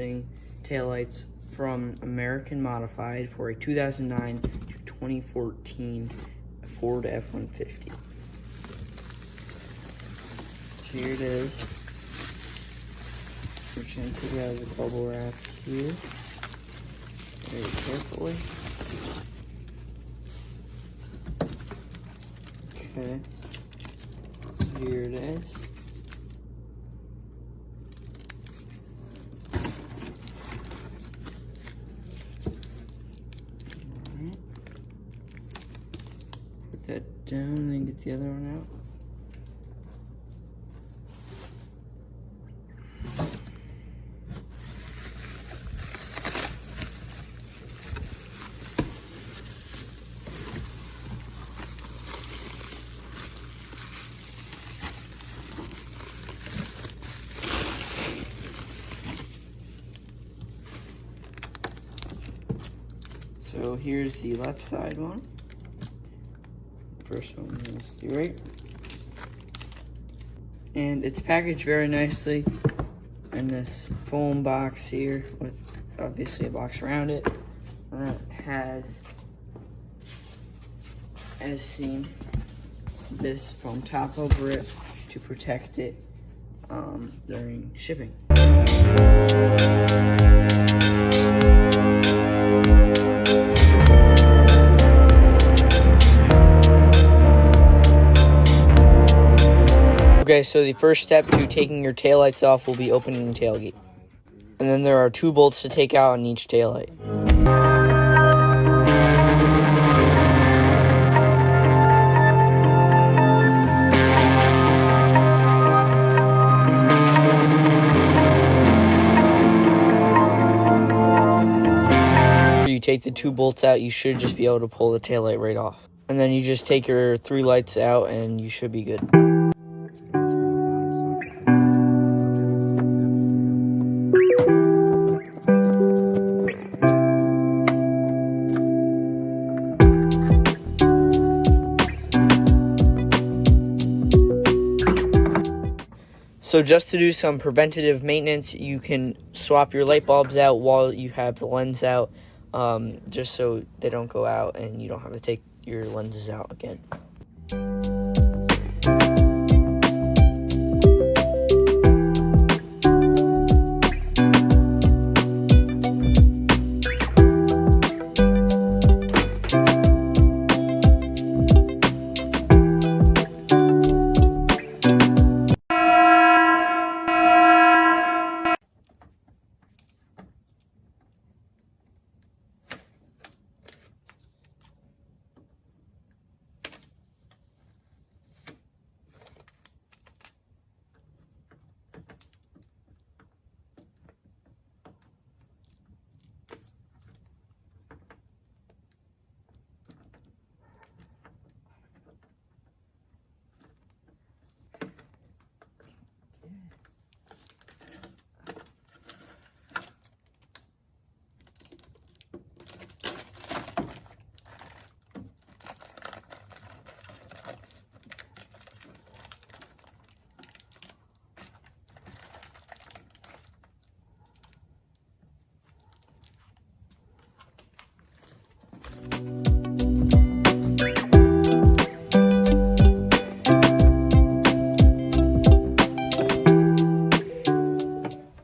racing taillights from American Modified for a 2009 to 2014 Ford F-150. So here it is. We're trying to take it out of the bubble wrap here very carefully. Okay, so here it is. Alright. Put that down and then get the other one out. So here's the left side one. First one is the right. And it's packaged very nicely in this foam box here with obviously a box around it. And that has, as seen, this foam top over it to protect it during shipping. Okay, so the first step to taking your taillights off will be opening the tailgate. And then there are 2 bolts to take out on each taillight. You take the 2 bolts out, you should just be able to pull the taillight right off. And then you just take your 3 lights out and you should be good. So just to do some preventative maintenance, you can swap your light bulbs out while you have the lens out, just so they don't go out and you don't have to take your lenses out again.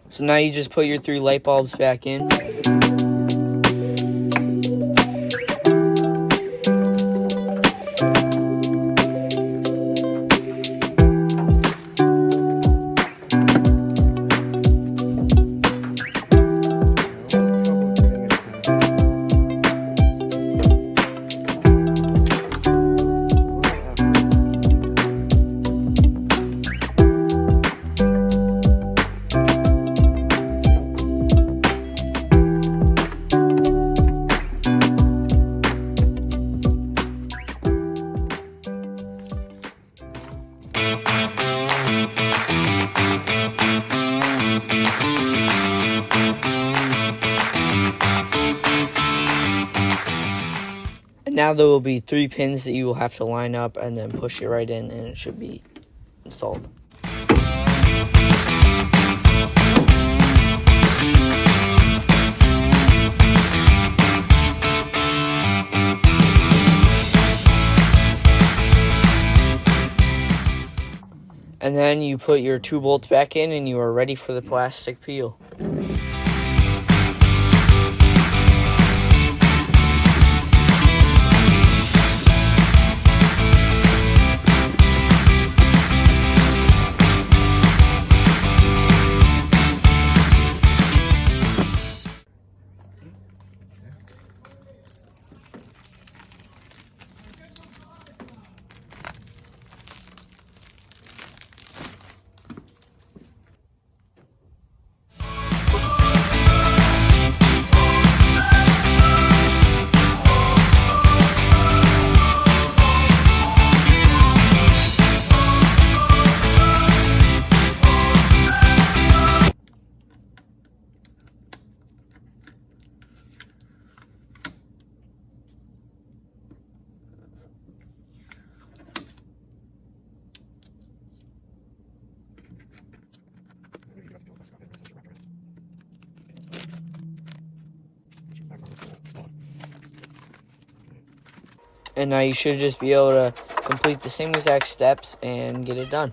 So now you just put your 3 light bulbs back in. Now there will be 3 pins that you will have to line up and then push it right in, and it should be installed. And then you put your 2 bolts back in and you are ready for the plastic peel. And now you should just be able to complete the same exact steps and get it done.